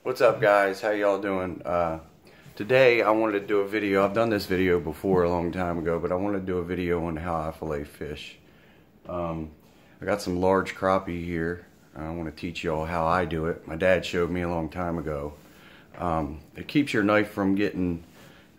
What's up, guys? How y'all doing? Today I wanted to do a video. I've done this video before a long time ago, but I wanted to do a video on how I fillet fish. I got some large crappie here. I want to teach y'all how I do it. My dad showed me a long time ago. It keeps your knife from getting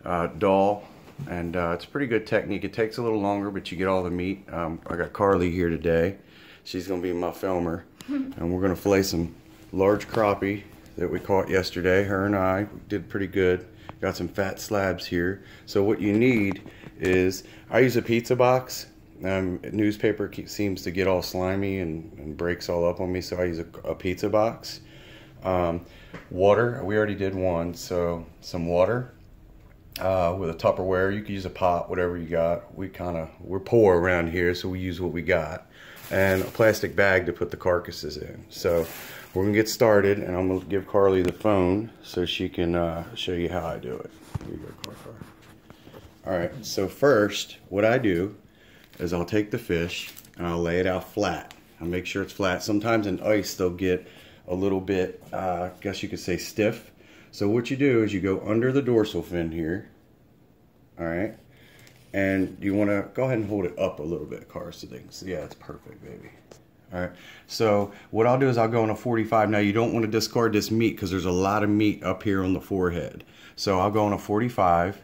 dull, and it's a pretty good technique. It takes a little longer, but you get all the meat. I got Carly here today. She's going to be my filmer, and we're going to fillet some large crappie that we caught yesterday. Her and I did pretty good. Got some fat slabs here. So what you need is, I use a pizza box. Newspaper seems to get all slimy and breaks all up on me, so I use a pizza box. Water, we already did one, so some water with a Tupperware. You can use a pot, whatever you got. We're poor around here, so we use what we got. And a plastic bag to put the carcasses in. So we're gonna get started, and I'm gonna give Carly the phone so she can show you how I do it. Here you go, Carly. All right, so first, what I do is I'll take the fish and I'll lay it out flat. I'll make sure it's flat. Sometimes in ice they'll get a little bit, I guess you could say, stiff. So what you do is you go under the dorsal fin here, all right? And you want to go ahead and hold it up a little bit, Carl, so they can see. Yeah, it's perfect, baby. All right, so what I'll do is I'll go on a 45. Now, you don't want to discard this meat because there's a lot of meat up here on the forehead. So I'll go on a 45,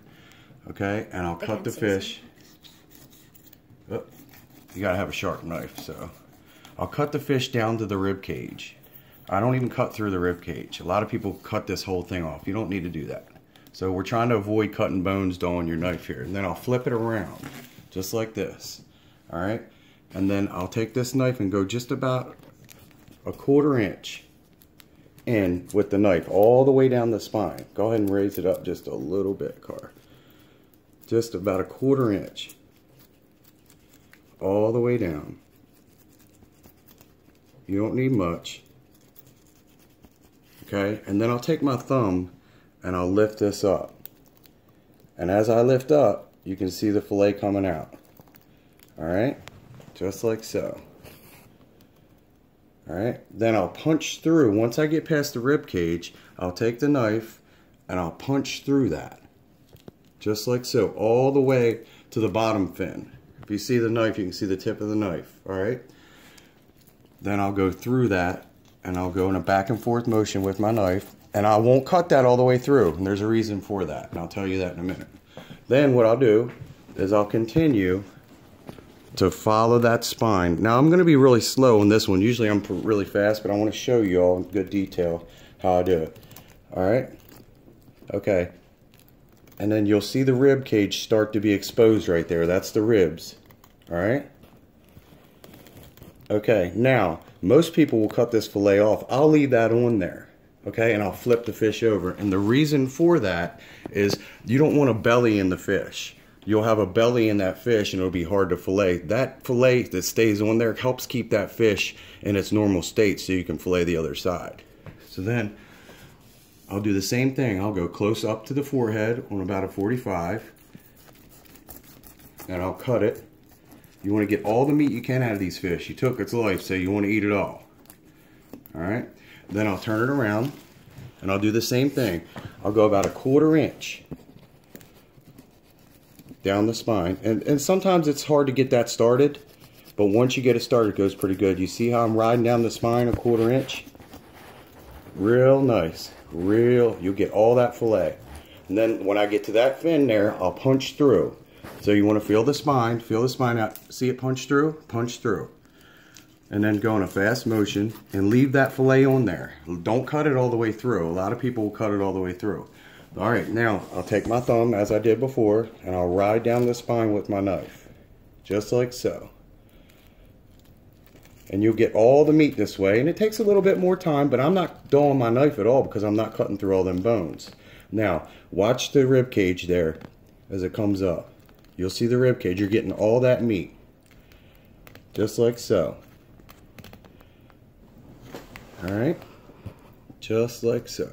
okay, and I'll cut the fish. Oh, you got to have a sharp knife, so I'll cut the fish down to the rib cage. I don't even cut through the rib cage. A lot of people cut this whole thing off. You don't need to do that. So we're trying to avoid cutting bones on your knife here. And then I'll flip it around, just like this. All right? And then I'll take this knife and go just about a 1/4 inch in with the knife all the way down the spine. Go ahead and raise it up just a little bit, Car. Just about a 1/4 inch. All the way down. You don't need much. Okay? And then I'll take my thumb and I'll lift this up. And as I lift up, you can see the fillet coming out. Alright? Just like so. Alright? Then I'll punch through. Once I get past the rib cage, I'll take the knife and I'll punch through that. Just like so. All the way to the bottom fin. If you see the knife, you can see the tip of the knife. Alright? Then I'll go through that and I'll go in a back and forth motion with my knife. And I won't cut that all the way through, and there's a reason for that, and I'll tell you that in a minute. Then what I'll do is I'll continue to follow that spine. Now I'm going to be really slow on this one. Usually I'm really fast, but I want to show you all in good detail how I do it. Alright? Okay. And then you'll see the rib cage start to be exposed right there. That's the ribs. Alright? Okay, now, most people will cut this fillet off. I'll leave that on there. Okay, and I'll flip the fish over. And the reason for that is you don't want a belly in the fish. You'll have a belly in that fish and it'll be hard to fillet. That fillet that stays on there helps keep that fish in its normal state so you can fillet the other side. So then I'll do the same thing. I'll go close up to the forehead on about a 45 and I'll cut it. You want to get all the meat you can out of these fish. You took its life, so you want to eat it all. Alright? Then I'll turn it around and I'll do the same thing. I'll go about a 1/4 inch down the spine. And sometimes it's hard to get that started, but once you get it started, it goes pretty good. You see how I'm riding down the spine a 1/4 inch? Real nice. You'll get all that fillet. And then when I get to that fin there, I'll punch through. So you want to feel the spine out. See it punch through? Punch through. And then go in a fast motion and leave that fillet on there. Don't cut it all the way through. A lot of people will cut it all the way through. All right, now I'll take my thumb as I did before and I'll ride down the spine with my knife. Just like so. And you'll get all the meat this way. And it takes a little bit more time, but I'm not dulling my knife at all because I'm not cutting through all them bones. Now, watch the rib cage there as it comes up. You'll see the rib cage. You're getting all that meat. Just like so. Alright, just like so.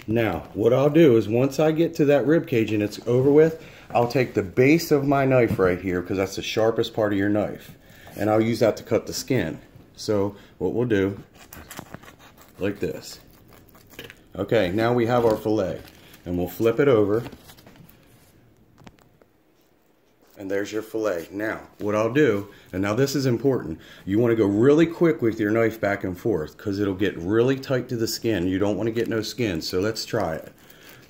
Now, what I'll do is once I get to that rib cage and it's over with, I'll take the base of my knife right here because that's the sharpest part of your knife. And I'll use that to cut the skin. So, what we'll do, like this. Okay, now we have our fillet, and we'll flip it over. And there's your fillet. Now, what I'll do, and now this is important, you want to go really quick with your knife back and forth because it'll get really tight to the skin. You don't want to get no skin, so let's try it.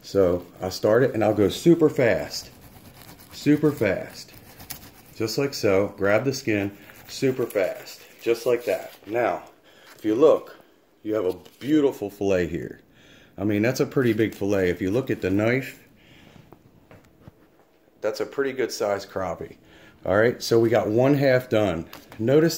So I'll start it and I'll go super fast, just like so. Grab the skin, super fast, just like that. Now, if you look, you have a beautiful fillet here. I mean, that's a pretty big fillet. If you look at the knife, that's a pretty good size crappie. All right, so we got 1/2 done. Notice